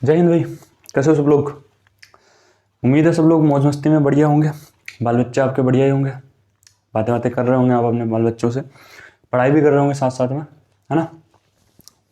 जय हिंद भाई। कैसे हो सब लोग? उम्मीद है सब लोग मौज मस्ती में बढ़िया होंगे। बाल बच्चे आपके बढ़िया ही होंगे। बातें बातें कर रहे होंगे आप अपने बाल बच्चों से, पढ़ाई भी कर रहे होंगे साथ साथ में, है ना?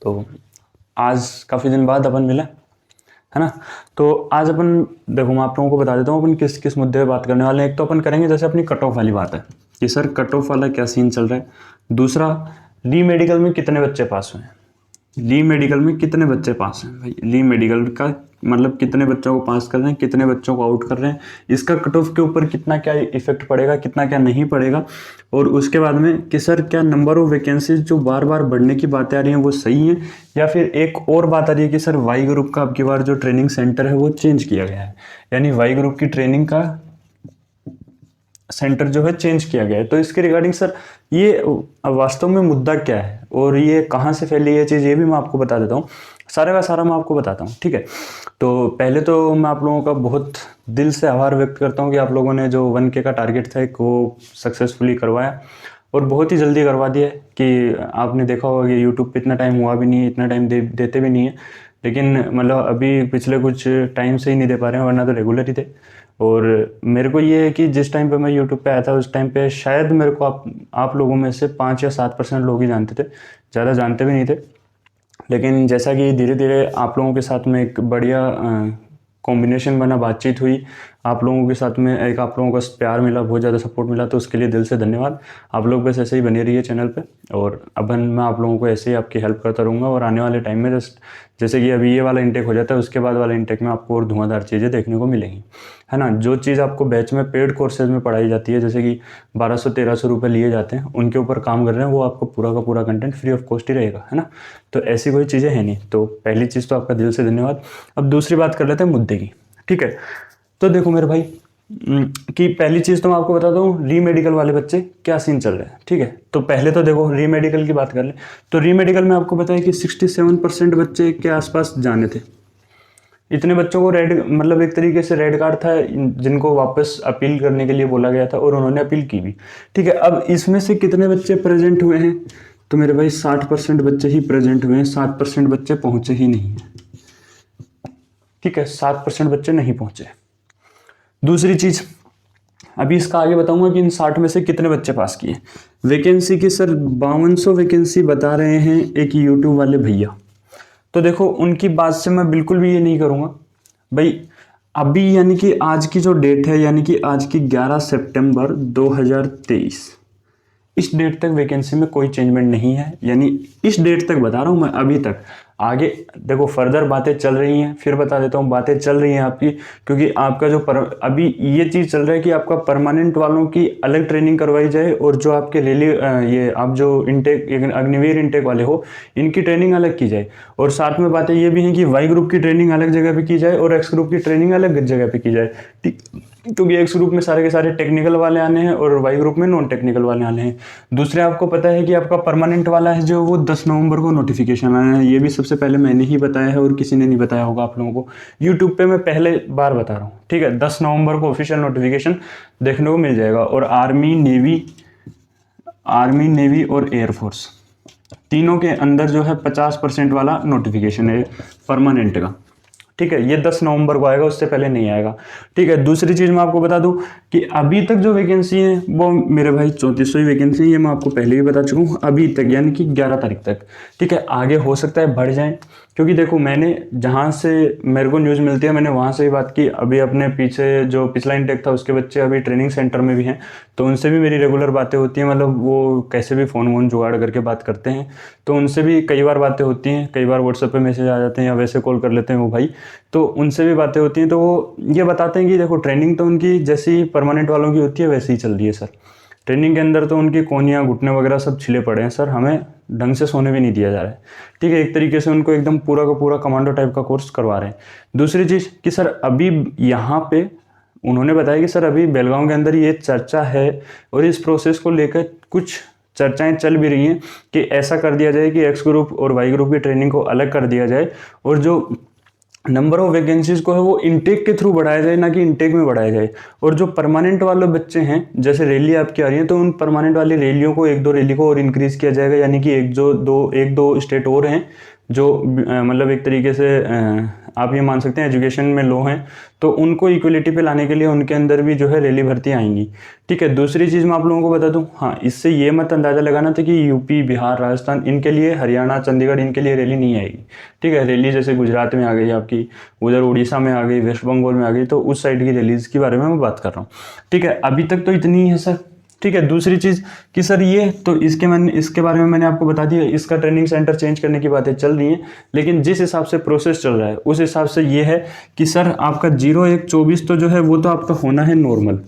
तो आज काफ़ी दिन बाद अपन मिले, है ना? तो आज अपन देखो, मैं आप लोगों को बता देता हूँ अपन किस किस मुद्दे पे बात करने वाले हैं। एक तो अपन करेंगे जैसे अपनी कट ऑफ वाली बात है कि सर कट ऑफ वाला क्या सीन चल रहा है। दूसरा, री मेडिकल में कितने बच्चे पास हुए हैं। ली मेडिकल में कितने बच्चे पास हैं भाई। ली मेडिकल का मतलब कितने बच्चों को पास कर रहे हैं, कितने बच्चों को आउट कर रहे हैं, इसका कट ऑफ के ऊपर कितना क्या इफेक्ट पड़ेगा, कितना क्या नहीं पड़ेगा। और उसके बाद में कि सर क्या नंबर ऑफ वैकेंसीज जो बार बार बढ़ने की बातें आ रही हैं वो सही हैं, या फिर एक और बात आ रही है कि सर वाई ग्रुप का अब की बार जो ट्रेनिंग सेंटर है वो चेंज किया गया है, यानी वाई ग्रुप की ट्रेनिंग का सेंटर जो है चेंज किया गया है। तो इसके रिगार्डिंग सर ये वास्तव में मुद्दा क्या है और ये कहाँ से फैली है चीज़, ये भी मैं आपको बता देता हूँ। सारा का सारा मैं आपको बताता हूँ, ठीक है? तो पहले तो मैं आप लोगों का बहुत दिल से आभार व्यक्त करता हूँ कि आप लोगों ने जो 1K का टारगेट था वो सक्सेसफुली करवाया और बहुत ही जल्दी करवा दिया है। कि आपने देखा होगा कि यूट्यूब पे इतना टाइम हुआ भी नहीं है, इतना टाइम देते भी नहीं है, लेकिन मतलब अभी पिछले कुछ टाइम से ही नहीं दे पा रहे हैं, वरना तो रेगुलर ही थे। और मेरे को ये है कि जिस टाइम पे मैं यूट्यूब पे आया था उस टाइम पे शायद मेरे को आप लोगों में से 5 या 7% लोग ही जानते थे, ज़्यादा जानते भी नहीं थे। लेकिन जैसा कि धीरे धीरे आप लोगों के साथ में एक बढ़िया कॉम्बिनेशन बना, बातचीत हुई, आप लोगों के साथ में एक आप लोगों का प्यार मिला, बहुत ज़्यादा सपोर्ट मिला, तो उसके लिए दिल से धन्यवाद। आप लोग बस ऐसे ही बने रहिए चैनल पे, और अपन मैं आप लोगों को ऐसे ही आपकी हेल्प करता रहूँगा। और आने वाले टाइम में जैसे कि अभी ये वाला इंटेक हो जाता है, उसके बाद वाले इंटेक में आपको और धुआंधार चीज़ें देखने को मिलेंगी, है ना? जो चीज़ आपको बैच में पेड कोर्सेज में पढ़ाई जाती है, जैसे कि 1200-1300 रुपये लिए जाते हैं, उनके ऊपर काम कर रहे हैं, वो आपको पूरा का पूरा कंटेंट फ्री ऑफ कॉस्ट ही रहेगा, है ना? तो ऐसी कोई चीज़ें हैं नहीं। तो पहली चीज़ तो आपका दिल से धन्यवाद। अब दूसरी बात कर लेते हैं मुद्दे की, ठीक है? तो देखो मेरे भाई, कि पहली चीज़ तो मैं आपको बताता हूँ री मेडिकल वाले बच्चे क्या सीन चल रहे हैं, ठीक है? तो पहले तो देखो री मेडिकल की बात कर ले, तो री मेडिकल में आपको पता है कि 67% बच्चे के आसपास जाने थे। इतने बच्चों को रेड, मतलब एक तरीके से रेड कार्ड था, जिनको वापस अपील करने के लिए बोला गया था और उन्होंने अपील की भी, ठीक है? अब इसमें से कितने बच्चे प्रेजेंट हुए हैं? तो मेरे भाई 60% बच्चे ही प्रेजेंट हुए हैं, 7% बच्चे पहुंचे ही नहीं है, ठीक है? 7% बच्चे नहीं पहुंचे। दूसरी चीज, अभी इसका आगे बताऊंगा कि इन 60 में से कितने बच्चे पास किए। वैकेंसी की सर 5200 वैकेंसी बता रहे हैं एक यूट्यूब वाले भैया। तो देखो उनकी बात से मैं बिल्कुल भी ये नहीं करूंगा भाई। अभी यानी कि आज की जो डेट है, यानी कि आज की 11 सितंबर 2023, इस डेट तक वैकेंसी में कोई चेंजमेंट नहीं है। यानी इस डेट तक बता रहा हूँ मैं, अभी तक। आगे देखो फर्दर बातें चल रही हैं, फिर बता देता हूँ, बातें चल रही हैं आपकी, क्योंकि आपका जो अभी ये चीज़ चल रहा है कि आपका परमानेंट वालों की अलग ट्रेनिंग करवाई जाए, और जो आपके ये आप जो इंटेक अग्निवीर इंटेक वाले हो, इनकी ट्रेनिंग अलग की जाए। और साथ में बातें ये भी हैं कि वाई ग्रुप की ट्रेनिंग अलग जगह पे की जाए और एक्स ग्रुप की ट्रेनिंग अलग जगह पे की जाए, ठीक? क्योंकि एक्स ग्रुप में सारे के सारे टेक्निकल वाले आने हैं और वाई ग्रुप में नॉन टेक्निकल वाले आने हैं। दूसरे आपको पता है कि आपका परमानेंट वाला है जो, वो 10 नवंबर को नोटिफिकेशन आया है। ये भी सबसे पहले मैंने ही बताया है और किसी ने नहीं बताया होगा आप लोगों को। यूट्यूब पे मैं पहले बार बता रहा हूँ, ठीक है? 10 नवंबर को ऑफिशियल नोटिफिकेशन देखने को मिल जाएगा। और आर्मी नेवी और एयरफोर्स तीनों के अंदर जो है 50% वाला नोटिफिकेशन है परमानेंट का, ठीक है? ये 10 नवंबर को आएगा, उससे पहले नहीं आएगा, ठीक है? दूसरी चीज़ मैं आपको बता दूं कि अभी तक जो वैकेंसी है वो मेरे भाई 3400 ही वैकेंसी है। ये मैं आपको पहले भी बता चुका हूँ, अभी तक यानी कि 11 तारीख तक, ठीक है? आगे हो सकता है बढ़ जाए, क्योंकि देखो मैंने जहाँ से मेरे को न्यूज़ मिलती है, मैंने वहाँ से ही बात की। अभी अपने पीछे जो पिछला इंटेक था उसके बच्चे अभी ट्रेनिंग सेंटर में भी हैं, तो उनसे भी मेरी रेगुलर बातें होती हैं। मतलब वो कैसे भी फ़ोन वोन जुगाड़ करके बात करते हैं, तो उनसे भी कई बार बातें होती हैं। कई बार व्हाट्सएप पे मैसेज आ जाते हैं या वैसे कॉल कर लेते हैं वो भाई, तो उनसे भी बातें होती हैं। तो वो ये बताते हैं कि देखो ट्रेनिंग तो उनकी जैसी परमानेंट वालों की होती है वैसे ही चल रही है सर। ट्रेनिंग के अंदर तो उनकी कोनियाँ घुटने वगैरह सब छिले पड़े हैं सर, हमें ढंग से सोने भी नहीं दिया जा रहा है, ठीक है? एक तरीके से उनको एकदम पूरा का पूरा कमांडो टाइप का कोर्स करवा रहे हैं। दूसरी चीज़ कि सर अभी यहाँ पे उन्होंने बताया कि सर अभी बेलगांव के अंदर ये चर्चा है और इस प्रोसेस को लेकर कुछ चर्चाएं चल भी रही हैं कि ऐसा कर दिया जाए कि एक्स ग्रुप और वाई ग्रुप की ट्रेनिंग को अलग कर दिया जाए, और जो नंबर ऑफ वैकेंसीज को है वो इनटेक के थ्रू बढ़ाया जाए, ना कि इनटेक में बढ़ाया जाए। और जो परमानेंट वाले बच्चे हैं, जैसे रैली आपकी आ रही है, तो उन परमानेंट वाली रैलियों को 1-2 रैली को और इंक्रीज किया जाएगा, यानी कि एक दो स्टेट और हैं जो मतलब एक तरीके से आप ये मान सकते हैं एजुकेशन में लो हैं, तो उनको इक्वलिटी पे लाने के लिए उनके अंदर भी जो है रैली भर्ती आएंगी। ठीक है, दूसरी चीज़ मैं आप लोगों को बता दूं, हाँ, इससे ये मत अंदाज़ा लगाना था कि यूपी, बिहार, राजस्थान इनके लिए, हरियाणा, चंडीगढ़ इनके लिए रैली नहीं आएगी। ठीक है, रैली जैसे गुजरात में आ गई आपकी, उधर उड़ीसा में आ गई, वेस्ट बंगाल में आ गई, तो उस साइड की रैलीज़ के बारे में मैं बात कर रहा हूँ। ठीक है, अभी तक तो इतनी ही है सर। ठीक है, दूसरी चीज़ कि सर ये तो इसके बारे में मैंने आपको बता दिया, इसका ट्रेनिंग सेंटर चेंज करने की बातें चल रही हैं, लेकिन जिस हिसाब से प्रोसेस चल रहा है उस हिसाब से ये है कि सर आपका 01/24 तो जो है वो तो आपका होना है नॉर्मल,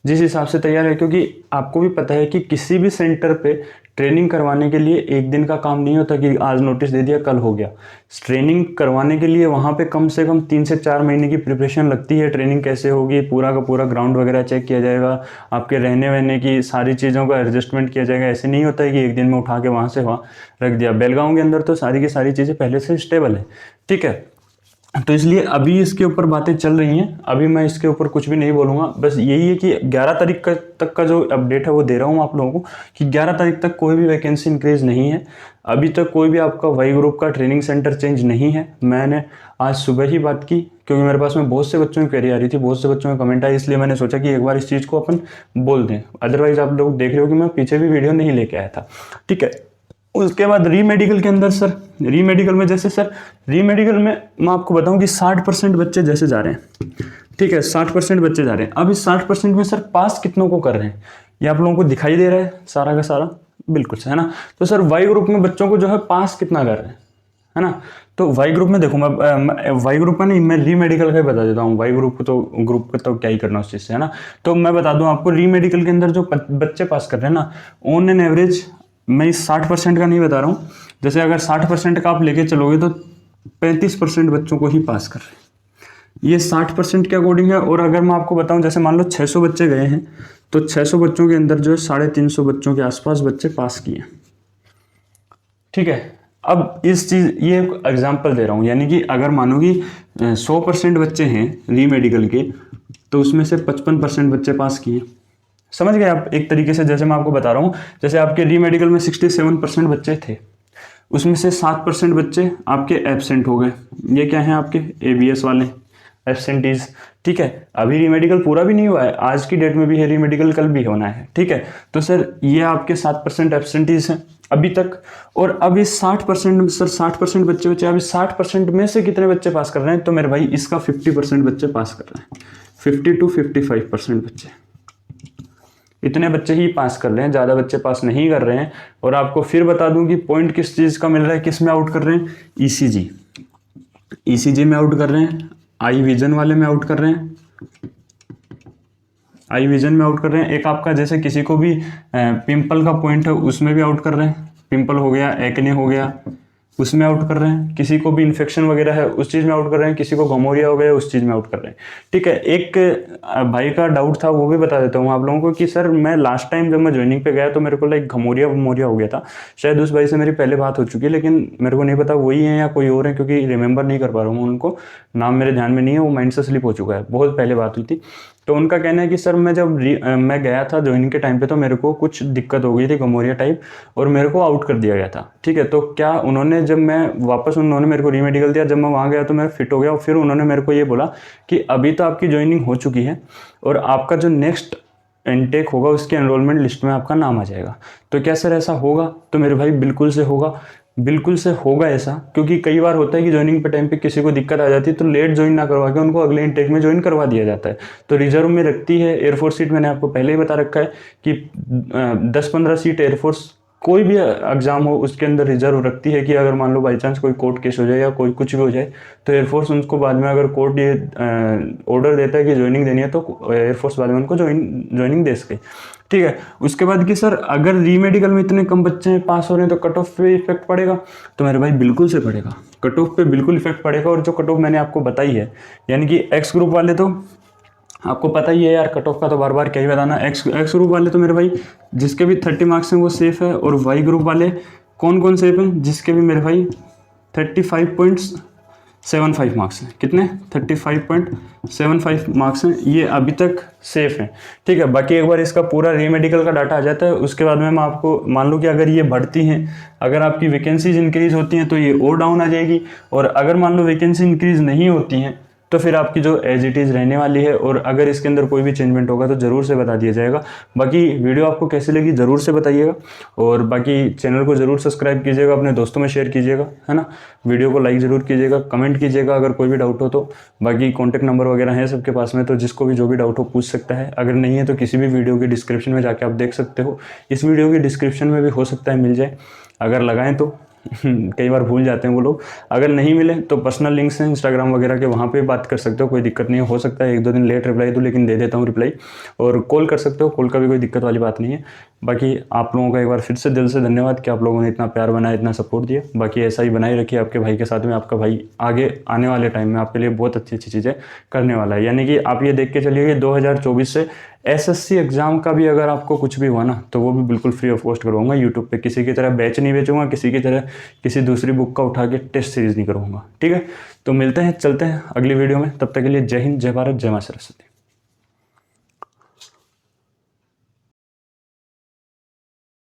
जिस हिसाब से तैयार है, क्योंकि आपको भी पता है कि किसी भी सेंटर पे ट्रेनिंग करवाने के लिए एक दिन का काम नहीं होता कि आज नोटिस दे दिया कल हो गया। ट्रेनिंग करवाने के लिए वहाँ पे कम से कम 3 से 4 महीने की प्रिपरेशन लगती है। ट्रेनिंग कैसे होगी, पूरा का पूरा ग्राउंड वगैरह चेक किया जाएगा, आपके रहने वहने की सारी चीज़ों का एडजस्टमेंट किया जाएगा। ऐसे नहीं होता है कि एक दिन में उठा के वहाँ से वहाँ रख दिया। बेलगांव के अंदर तो सारी की सारी चीज़ें पहले से स्टेबल है। ठीक है, तो इसलिए अभी इसके ऊपर बातें चल रही हैं, अभी मैं इसके ऊपर कुछ भी नहीं बोलूँगा। बस यही है कि 11 तारीख तक का जो अपडेट है वो दे रहा हूँ आप लोगों को कि 11 तारीख तक कोई भी वैकेंसी इंक्रीज नहीं है। अभी तक कोई भी आपका वाई ग्रुप का ट्रेनिंग सेंटर चेंज नहीं है। मैंने आज सुबह ही बात की, क्योंकि मेरे पास में बहुत से बच्चों की क्वेरी आ रही थी, बहुत से बच्चों का कमेंट आया, इसलिए मैंने सोचा कि एक बार इस चीज़ को अपन बोल दें। अदरवाइज आप लोग देख रहे हो कि मैं पीछे भी वीडियो नहीं लेके आया था। ठीक है, उसके बाद री मेडिकल के अंदर सर, री मेडिकल में जैसे सर, री मेडिकल में मैं आपको बताऊं कि 60% बच्चे जैसे जा रहे हैं। ठीक है, 60% बच्चे जा रहे हैं। अब इस 60% में सर पास कितनों को कर रहे हैं ये आप लोगों को दिखाई दे रहा है सारा का सारा, बिल्कुल से, है ना। तो सर वाई ग्रुप में बच्चों को जो है पास कितना कर रहे हैं, है ना। तो वाई ग्रुप में देखो, मैं वाई ग्रुप में नहीं, मैं री मेडिकल का ही बता देता हूँ। वाई ग्रुप को तो ग्रुप का तो क्या ही करना उस चीज़ से, है ना। तो मैं बता दूं आपको, री मेडिकल के अंदर जो बच्चे पास कर रहे हैं ना, ऑन एन एवरेज, मैं इस 60% का नहीं बता रहा हूँ, जैसे अगर 60% का आप लेके चलोगे तो 35% बच्चों को ही पास कर रहे हैं। ये 60% के अकॉर्डिंग है। और अगर मैं आपको बताऊं, जैसे मान लो 600 बच्चे गए हैं, तो 600 बच्चों के अंदर जो है 350 बच्चों के आसपास बच्चे पास किए। ठीक है, अब इस चीज़, ये एक एग्जाम्पल दे रहा हूँ, यानी कि अगर मानो कि 100% बच्चे हैं री मेडिकल के, तो उसमें से 55% बच्चे पास किए। समझ गए आप एक तरीके से। जैसे मैं आपको बता रहा हूँ, जैसे आपके री मेडिकल में 67% बच्चे थे, उसमें से 7% बच्चे आपके एब्सेंट हो गए। ये क्या है आपके ABS वाले एब्सेंटीज। ठीक है, अभी री मेडिकल पूरा भी नहीं हुआ है, आज की डेट में भी है री मेडिकल, कल भी होना है। ठीक है, तो सर ये आपके 7% एब्सेंटीज हैं अभी तक। और अब इस 60% सर 60% बच्चे अब इस 60% में से कितने बच्चे पास कर रहे हैं, तो मेरे भाई इसका 50% बच्चे पास कर रहे हैं। 50 to 55% बच्चे, इतने बच्चे ही पास कर रहे हैं, ज़्यादा बच्चे पास नहीं कर रहे हैं। और आपको फिर बता दूं कि पॉइंट किस चीज़ का मिल रहा है, किस में आउट कर रहे हैं, ECG में आउट कर रहे हैं, आई विजन वाले में आउट कर रहे हैं, आई विजन में आउट कर रहे हैं। एक आपका जैसे किसी को भी पिंपल का पॉइंट है उसमें भी आउट कर रहे हैं, पिंपल हो गया, एक्ने हो गया, उसमें आउट कर रहे हैं। किसी को भी इन्फेक्शन वगैरह है उस चीज़ में आउट कर रहे हैं, किसी को गमोरिया हो गया उस चीज़ में आउट कर रहे हैं। ठीक है, एक भाई का डाउट था, वो भी बता देता हूँ आप लोगों को कि सर मैं लास्ट टाइम जब मैं ज्वाइनिंग पे गया तो मेरे को लाइक गमोरिया हो गया था। शायद उस भाई से मेरी पहले बात हो चुकी है, लेकिन मेरे को नहीं पता वही है या कोई और है, क्योंकि रिमेंबर नहीं कर पा रहा हूँ उनको, नाम मेरे ध्यान में नहीं है, वो माइंड से स्लिप हो चुका है, बहुत पहले बात हुई थी। तो उनका कहना है कि सर मैं जब मैं गया था ज्वाइनिंग के टाइम पे तो मेरे को कुछ दिक्कत हो गई थी गमोरिया टाइप, और मेरे को आउट कर दिया गया था। ठीक है, तो क्या उन्होंने जब मैं वापस उन्होंने मेरे को रीमेडिकल दिया, जब मैं वहाँ गया तो मैं फिट हो गया, और फिर उन्होंने मेरे को ये बोला कि अभी तो आपकी ज्वाइनिंग हो चुकी है और आपका जो नेक्स्ट इनटेक होगा उसके एनरोलमेंट लिस्ट में आपका नाम आ जाएगा। तो क्या सर ऐसा होगा, तो मेरे भाई बिल्कुल से होगा, बिल्कुल से होगा ऐसा। क्योंकि कई बार होता है कि ज्वाइनिंग पे टाइम पे किसी को दिक्कत आ जाती है तो लेट ज्वाइन ना करवा के उनको अगले इनटेक में ज्वाइन करवा दिया जाता है। तो रिजर्व में रखती है एयरफोर्स सीट, मैंने आपको पहले ही बता रखा है कि 10-15 सीट एयरफोर्स कोई भी एग्जाम हो उसके अंदर रिजर्व रखती है कि अगर मान लो बाई चांस कोई कोर्ट केस हो जाए या कोई कुछ भी हो जाए तो एयरफोर्स उनको बाद में, अगर कोर्ट ये ऑर्डर देता है कि ज्वाइनिंग देनी है तो एयरफोर्स बाद में उनको ज्वाइनिंग दे सके। ठीक है, उसके बाद कि सर अगर रीमेडिकल में इतने कम बच्चे पास हो रहे हैं तो कट ऑफ पे इफेक्ट पड़ेगा, तो मेरे भाई बिल्कुल से पड़ेगा, कट ऑफ पे बिल्कुल इफेक्ट पड़ेगा। और जो कट ऑफ मैंने आपको बताई है, यानी कि एक्स ग्रुप वाले तो आपको पता ही है यार, कट ऑफ का तो बार बार क्या ही बताना। एक्स ग्रुप वाले तो मेरे भाई जिसके भी 30 मार्क्स हैं वो सेफ है, और वाई ग्रुप वाले कौन कौन सेफ हैं, जिसके भी मेरे भाई 35 मार्क्स हैं। कितने? 35.75 मार्क्स हैं। ये अभी तक सेफ हैं, ठीक है। बाकी एक बार इसका पूरा रीमेडिकल का डाटा आ जाता है, उसके बाद में मैं आपको मान लो कि अगर ये बढ़ती हैं, अगर आपकी वैकेंसीज इंक्रीज होती हैं तो ये और डाउन आ जाएगी, और अगर मान लो वैकेंसी इंक्रीज नहीं होती हैं तो फिर आपकी जो एज इट इज़ रहने वाली है, और अगर इसके अंदर कोई भी चेंजमेंट होगा तो ज़रूर से बता दिया जाएगा। बाकी वीडियो आपको कैसी लगी ज़रूर से बताइएगा, और बाकी चैनल को ज़रूर सब्सक्राइब कीजिएगा, अपने दोस्तों में शेयर कीजिएगा, है ना। वीडियो को लाइक ज़रूर कीजिएगा, कमेंट कीजिएगा अगर कोई भी डाउट हो तो। बाकी कॉन्टैक्ट नंबर वगैरह है सबके पास में, तो जिसको भी जो भी डाउट हो पूछ सकता है। अगर नहीं है तो किसी भी वीडियो के डिस्क्रिप्शन में जाके आप देख सकते हो, इस वीडियो के डिस्क्रिप्शन में भी हो सकता है मिल जाए, अगर लगाएं तो। कई बार भूल जाते हैं वो लोग। अगर नहीं मिले तो पर्सनल लिंक्स हैं इंस्टाग्राम वगैरह के, वहाँ पे बात कर सकते हो, कोई दिक्कत नहीं हो सकता है 1-2 दिन लेट रिप्लाई दूँ, लेकिन दे देता हूँ रिप्लाई। और कॉल कर सकते हो, कॉल का भी कोई दिक्कत वाली बात नहीं है। बाकी आप लोगों का एक बार फिर से दिल से धन्यवाद कि आप लोगों ने इतना प्यार बनाया, इतना सपोर्ट दिया। बाकी ऐसा ही बनाए रखिए आपके भाई के साथ में। आपका भाई आगे आने वाले टाइम में आपके लिए बहुत अच्छी अच्छी चीज़ें करने वाला है। यानी कि आप ये देख के चलिए कि 2024 से एसएससी एग्ज़ाम का भी अगर आपको कुछ भी हुआ ना, तो वो भी बिल्कुल फ्री ऑफ कॉस्ट करवाऊंगा यूट्यूब पे। किसी की तरह बैच नहीं बेचूंगा, किसी की तरह किसी दूसरी बुक का उठा के टेस्ट सीरीज नहीं करवाऊंगा, ठीक है। तो मिलते हैं, चलते हैं अगली वीडियो में। तब तक के लिए जय हिंद, जय भारत, जय मां सरस्वती।